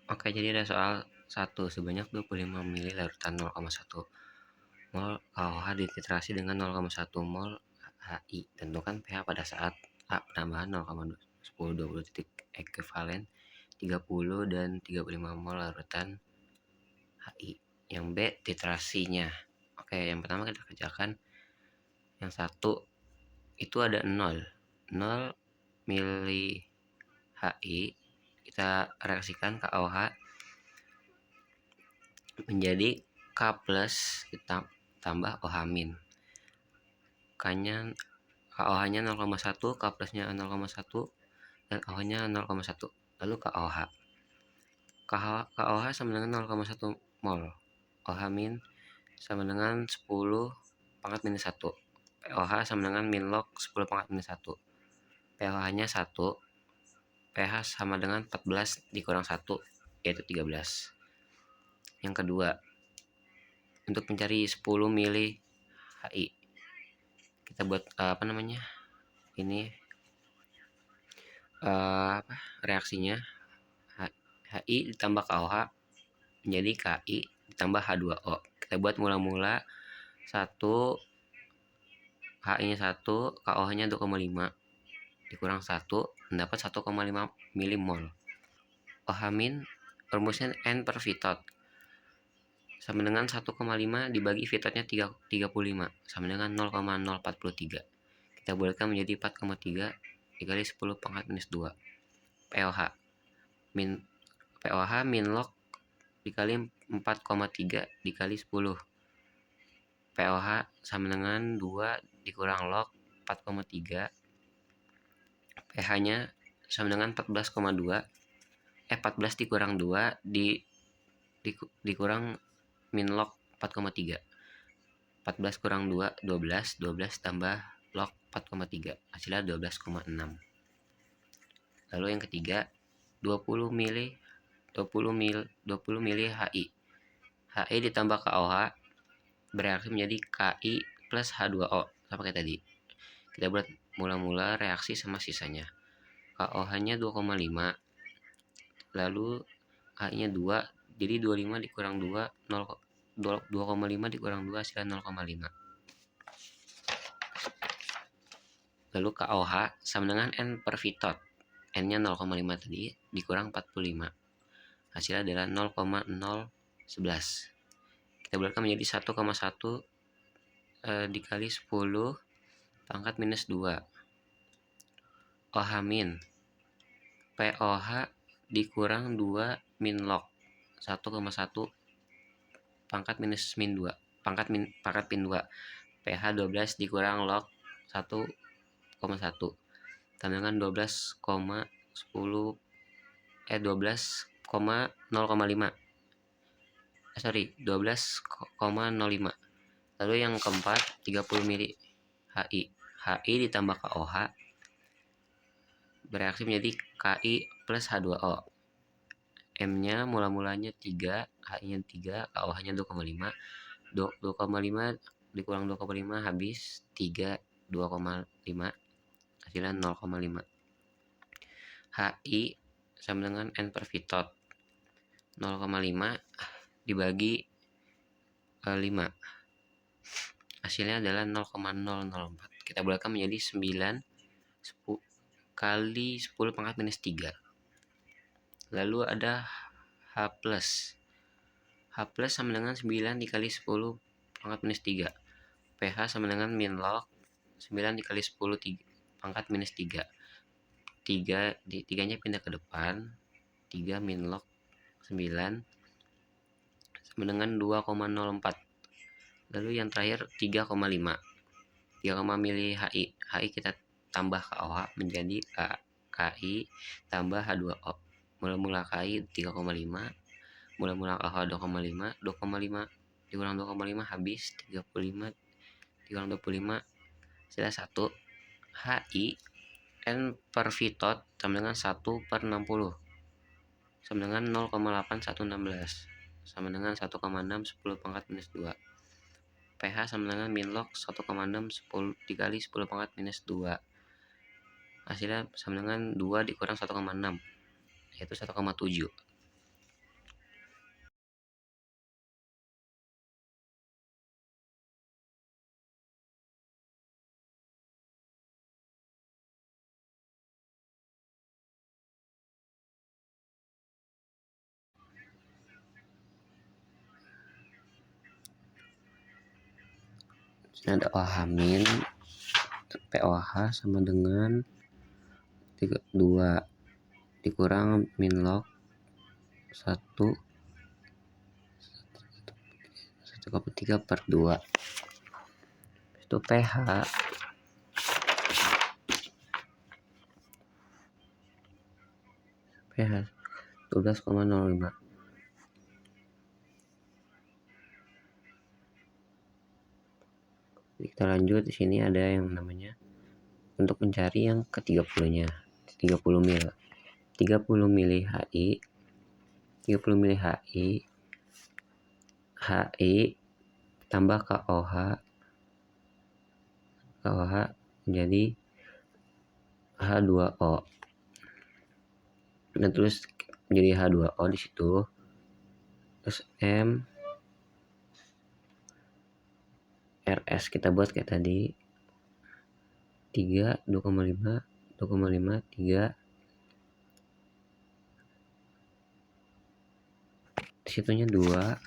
Oke, jadi ada soal 1. Sebanyak 25 ml larutan 0,1 mol KOH dititrasi dengan 0,1 mol HI. Tentukan pH pada saat A. Penambahan 0,10-20 titik ekuivalen 30 dan 35 mol larutan HI. Yang B. Titrasinya. Oke, yang pertama kita kerjakan. Yang 1 itu ada 0 mili HI. Kita reaksikan KOH menjadi K plus tambah OH min. KOH-nya 0,1, K plusnya 0,1, dan OH-nya 0,1. Lalu KOH. KOH sama dengan 0,1 mol. OH min sama dengan 10 pangkat minus 1. POH sama dengan min log 10 pangkat minus 1. pH-nya 1. pH sama dengan 14 dikurang 1, yaitu 13. Yang kedua, untuk mencari 10 mili HI, kita buat ini reaksinya. HI ditambah KOH menjadi KI ditambah H2O. Kita buat mula-mula 1, HI-nya 1, KOH-nya 2,5 dikurang 1 mendapat 1,5 milimol. OH min rumusnya N per Vitot sama dengan 1,5 dibagi Vitotnya 35 sama dengan 0,043. Kita bulatkan menjadi 4,3 dikali 10 pangkat minus 2. POH min log dikali 4,3 dikali 10. POH sama dengan 2 dikurang log 4,3. pH-nya sama dengan 14,2. 14 dikurang 2 dikurang min log 4,3. 14 kurang 2, 12. 12 tambah log 4,3. Hasilnya 12,6. Lalu yang ketiga, 20 mili HI. HI ditambah KOH bereaksi menjadi KI plus H2O sama kayak tadi. Kita buat mula-mula reaksi sama sisanya. KOH-nya 2,5, lalu HI-nya 2, jadi 25 dikurang 2, 2,5 dikurang 2 hasilnya 0,5. Lalu KOH sama dengan N per Vitot. N-nya 0,5 tadi dikurang 45. Hasilnya adalah 0,011. Kita bulatkan menjadi 1,1 dikali 10 pangkat minus 2. OH min POH dikurang 2 min log 1,1 pangkat minus min 2 pangkat min 2. pH 12 dikurang log 1,1 sama dengan 12,0,5. Lalu yang keempat, 30 mili HI. HI ditambah KOH bereaksi menjadi KI plus H2O. M-nya mula-mulanya 3, HI-nya 3, KOH-nya 2,5. 2,5 dikurang 2,5 habis 3, 2,5. Hasilnya 0,5. HI sama dengan N per Vitot. 0,5 dibagi 5. Hasilnya adalah 0,004. Kita bulatkan menjadi 9 kali 10 pangkat minus 3. Lalu ada H plus. H plus sama dengan 9 dikali 10 pangkat minus 3. pH sama dengan min log 9 dikali 10 pangkat minus 3. 3-nya pindah ke depan. 3 min log 9 sama dengan 2,04. Lalu yang terakhir 3,5. 3, mili HI. HI kita tambah KOH menjadi KI tambah H2O. Mula-mula KI 3,5. Mula-mula KOH 2,5. 2,5 dikurang 2,5 habis 35 dikurang 25. Sudah 1. HI N per Vitot sama dengan 1 per 60 sama dengan 0,8116 sama dengan 1,6 10 pangkat minus 2. pH sama dengan min log 1,6 10 dikali 10 pangkat minus 2. Hasilnya sama dengan 2 dikurang 1,6, yaitu 1,7. ada OH min, POH sama dengan 2 dikurang min log 1,3/2. Itu pH 12,05. Kita lanjut, di sini ada yang namanya untuk mencari yang ke-30-nya. 30 mil. 30 mili HI. 30 mili HI. HI tambah KOH. KOH menjadi H2O. Nah, terus menjadi H2O di situ. Terus M RS kita buat kayak tadi 3 2,5 3. Disitunya 2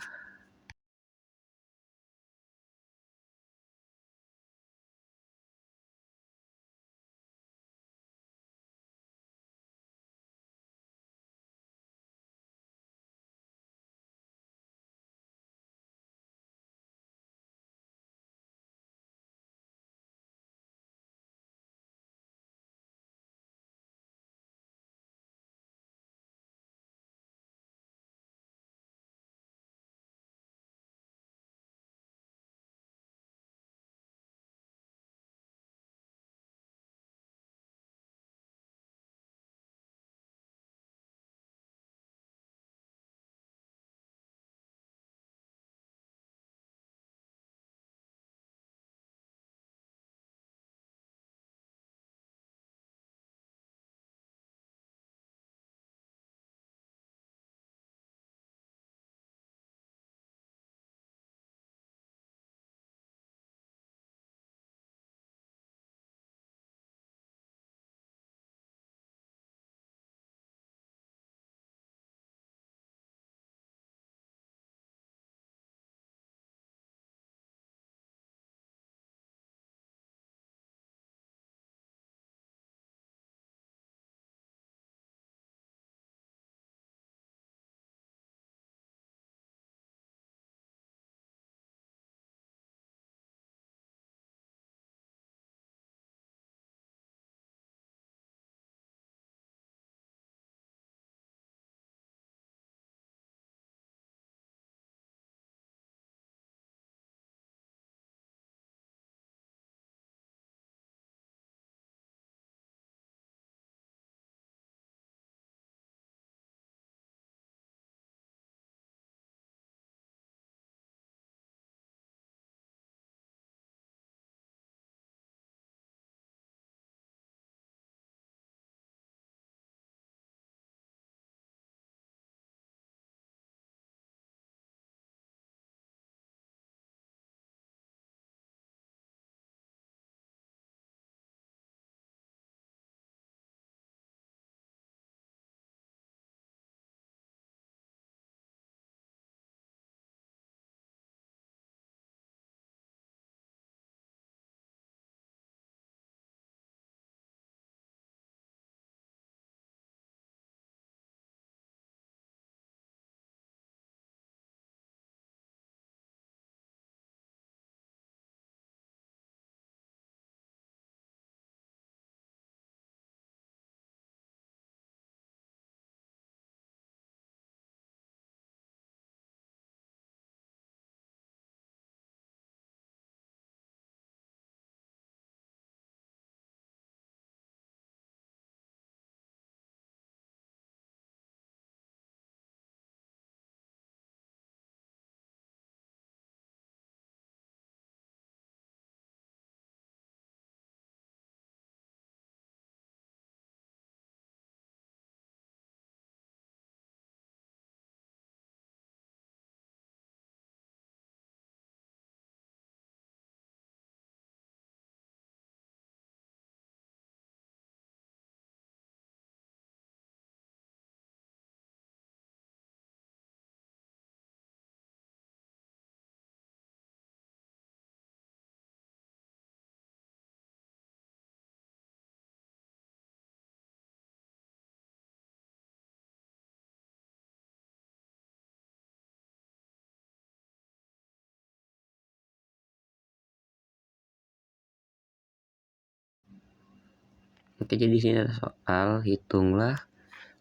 Oke, jadi di sini ada soal, hitunglah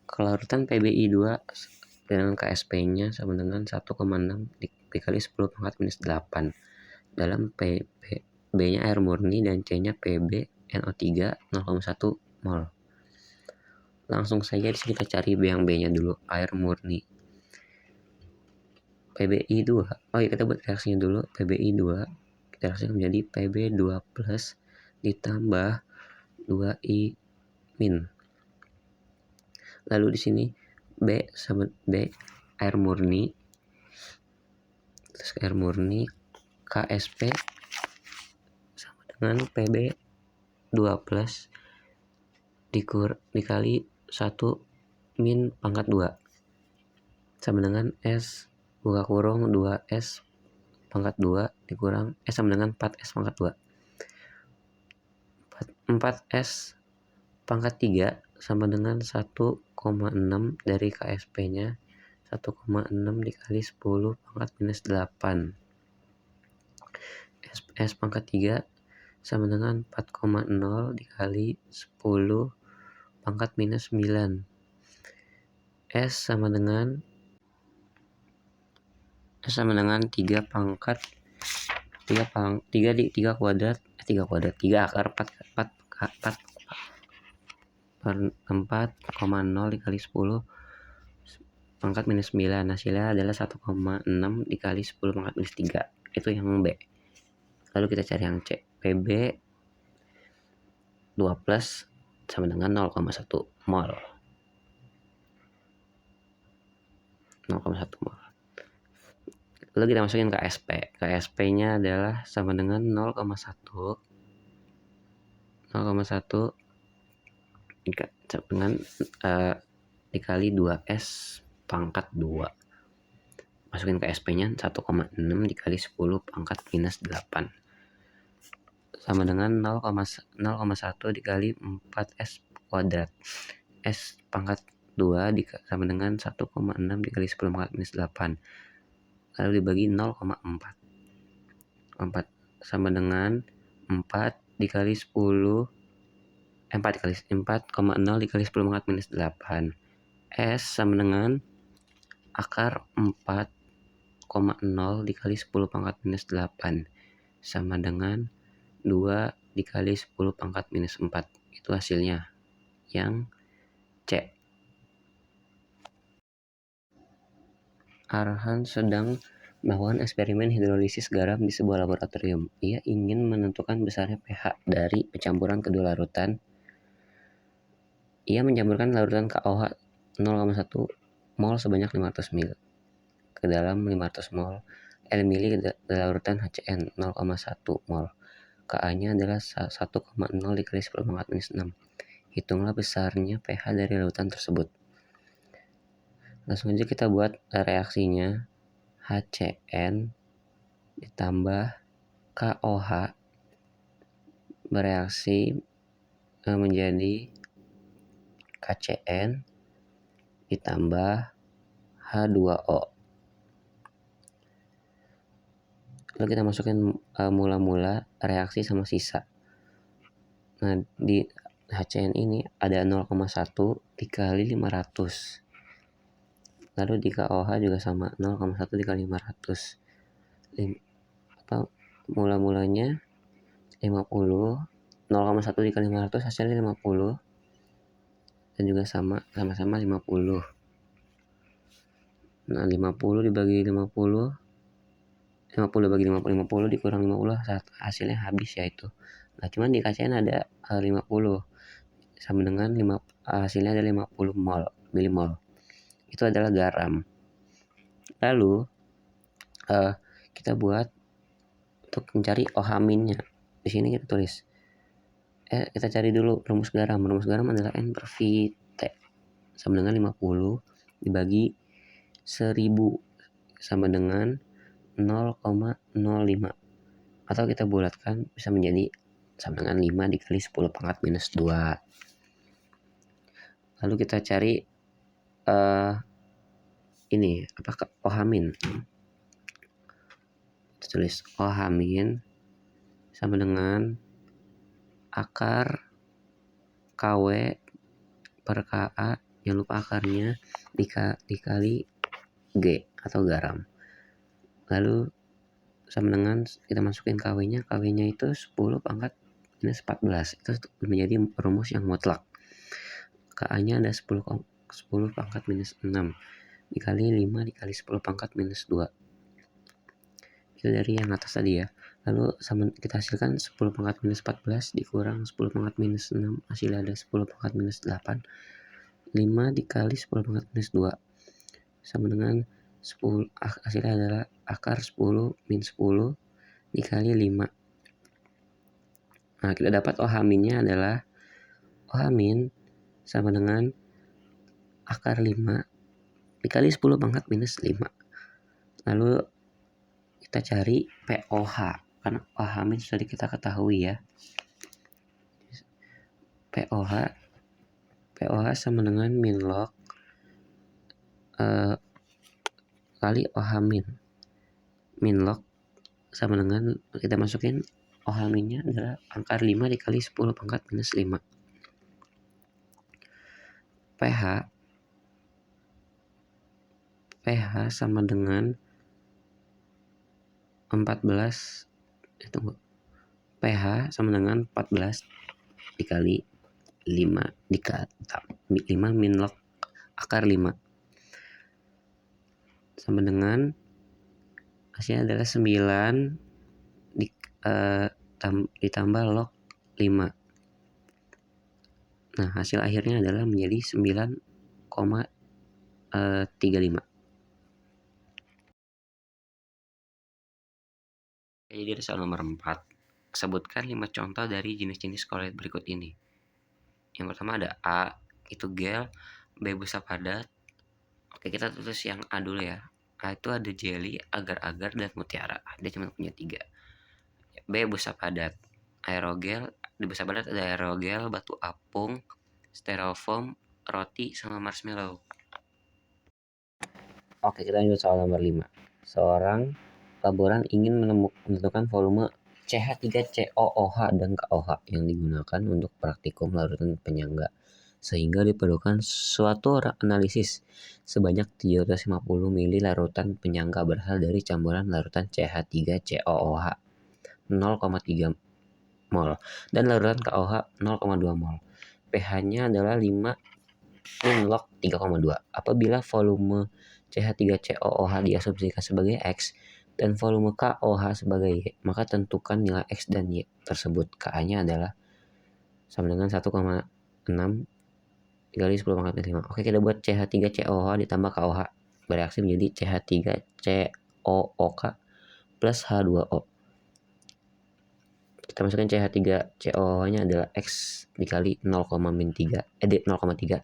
kelarutan PbI2 dengan KSP-nya sama dengan 1,6 dikali 10 pangkat minus 8 dalam B-nya air murni dan C-nya PbNO3 0,1 mol. Langsung saja di sini kita cari yang B-nya dulu, air murni. PbI2. Oh iya, kita buat reaksinya dulu. PbI2 kita reaksikan menjadi Pb2 plus ditambah 2I min. Lalu di sini B sama B air murni, terus air murni KSP sama dengan PB2 plus dikali 1 min pangkat 2 sama dengan S buka kurung 2S pangkat 2 dikurang S sama dengan 4S pangkat 2. 4S pangkat 3 sama dengan 1,6 dari KSP-nya 1,6 dikali 10 pangkat minus 8. S pangkat 3 sama dengan 4,0 dikali 10 pangkat minus 9. S sama dengan 3 pangkat 3 kuadrat 3 akar 4,0 dikali 10 pangkat minus 9. Hasilnya adalah 1,6 dikali 10 pangkat minus 3. Itu yang B. Lalu kita cari yang C. PB 2 plus sama dengan 0,1 mol. 0,1 mol. Lalu kita masukin KSP. KSP-nya adalah sama dengan 0,1 dengan dikali 2S pangkat 2. Masukin KSP-nya 1,6 dikali 10 pangkat minus 8. Sama dengan 0,1 dikali 4S kuadrat. S pangkat 2 sama dengan 1,6 dikali 10 pangkat minus 8. Lalu dibagi 0,4. 4 sama dengan 4 dikali 10 4,0 dikali 10 pangkat minus 8. S sama dengan akar 4,0 dikali 10 pangkat minus 8 sama dengan 2 dikali 10 pangkat minus 4. Itu hasilnya yang C. Arhan sedang melakukan eksperimen hidrolisis garam di sebuah laboratorium. Ia ingin menentukan besarnya pH dari pencampuran kedua larutan. Ia mencampurkan larutan KOH 0,1 mol sebanyak 500 ml ke dalam 500 mol L mili ke larutan HCN 0,1 mol. Ka-nya adalah 1,0 dikali 10 pangkat minus 6. Hitunglah besarnya pH dari larutan tersebut. Langsung aja kita buat reaksinya. HCN ditambah KOH bereaksi menjadi KCN ditambah H2O. Lalu kita masukin mula-mula reaksi sama sisa. Nah, di HCN ini ada 0,1 dikali 500. Lalu di KOH juga sama 0,1 dikali 500. Mula-mulanya 50. 0,1 dikali 500 hasilnya 50. Dan juga sama-sama 50. Nah, 50 dibagi 50. 50 bagi 50, 50 dikurang 50 hasilnya habis ya itu. Nah, cuman di KCN ada 50 sama dengan hasilnya ada 50 milimol. Itu adalah garam. Lalu kita buat untuk mencari OH-nya. Di sini kita tulis kita cari dulu rumus garam. Rumus garam adalah N per VT sama dengan 50 dibagi 1000 sama dengan 0,05. Atau kita bulatkan bisa menjadi sama dengan 5 dikali 10 pangkat minus 2. Lalu kita cari ini apakah OH-. Kita tulis OH- sama dengan akar KW per KA, jangan lupa akarnya dikali G atau garam. Lalu sama dengan kita masukin KW-nya itu 10 pangkat minus 14. Itu menjadi rumus yang mutlak. KA-nya ada 10 pangkat minus 6 dikali 5 dikali 10 pangkat minus 2. Itu dari yang atas tadi ya. Lalu kita hasilkan 10 pangkat minus 14 dikurang 10 pangkat minus 6, hasilnya ada 10 pangkat minus 8. 5 dikali 10 pangkat minus 2 sama dengan 10, hasilnya adalah akar 10 min 10 dikali 5. Nah, kita dapat OH-nya adalah OH- sama dengan akar 5 dikali 10 pangkat minus 5. Lalu kita cari POH, karena OH- sudah kita ketahui ya. POH sama dengan min log kali OH-. Min log sama dengan kita masukin OH-nya adalah akar 5 dikali 10 pangkat minus 5. pH sama dengan 14 pH sama dengan 14 dikali 5 dikali 5 min log akar 5 sama dengan hasilnya adalah 9 ditambah log 5. Nah, hasil akhirnya adalah menjadi 9,35. Jadi dari soal nomor 4, sebutkan 5 contoh dari jenis-jenis koloid berikut ini. Yang pertama ada A, itu gel, B busa padat. Oke, kita tulis yang A dulu ya. A itu ada jelly, agar-agar, dan mutiara. Dia cuma punya 3. B busa padat, aerogel. Di busa padat ada aerogel, batu apung, styrofoam, roti, sama marshmallow. Oke, kita lanjut soal nomor 5. Seorang laboran ingin menentukan volume CH3COOH dan KOH yang digunakan untuk praktikum larutan penyangga, sehingga diperlukan suatu analisis sebanyak 750 ml larutan penyangga berasal dari campuran larutan CH3COOH 0,3 mol dan larutan KOH 0,2 mol. pH-nya adalah 5 min log 3,2. Apabila volume CH3COOH diasumsikan sebagai X dan volume KOH sebagai Y, maka tentukan nilai X dan Y tersebut. Ka-nya adalah sama dengan 1,6 dikali 10 pangkat minus 5. Oke, kita buat CH3COOH ditambah KOH bereaksi menjadi CH3COOK plus H2O. Kita masukkan CH3COOH-nya adalah X dikali 0,3.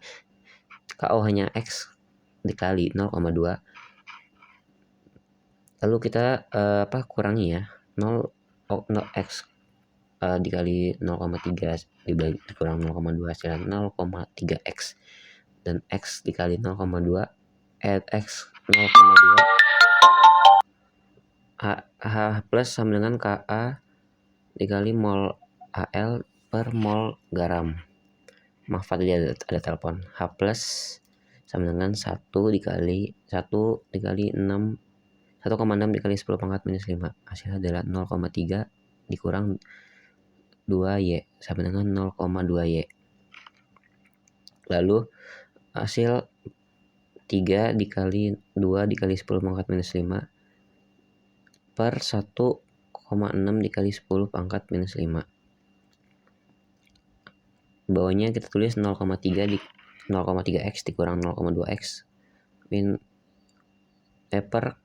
KOH-nya X dikali 0,2. Lalu kita kurangi ya. 0 X dikali 0,3 dikurang 0,2 hasilnya 0,3X. Dan X dikali 0,2 X 0,2 H plus sama dengan Ka dikali mol Al per mol garam. Maaf tadi ada telepon. H plus sama dengan 1 dikali 6 1,6 dikali 10 pangkat minus 5. Hasilnya adalah 0,3 dikurang 2Y sama dengan 0,2Y. Lalu hasil 3 dikali 2 dikali 10 pangkat minus 5 per 1,6 dikali 10 pangkat minus 5. Bawahnya kita tulis 0,3X dikurang 0,2X per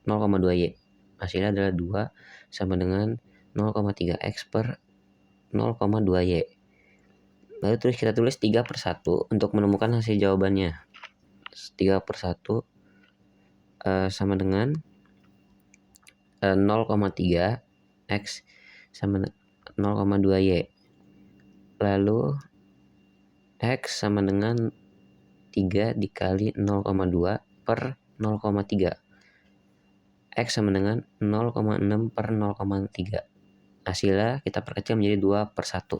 0,2Y. Hasilnya adalah 2 sama dengan 0,3X per 0,2Y. Lalu kita tulis 3 per 1 untuk menemukan hasil jawabannya. 3 per 1 sama dengan 0,3X sama 0,2Y. Lalu X sama dengan 3 dikali 0,2 per 0,3. X sama dengan 0,6 per 0,3. Hasilnya kita perkecil menjadi 2 per 1.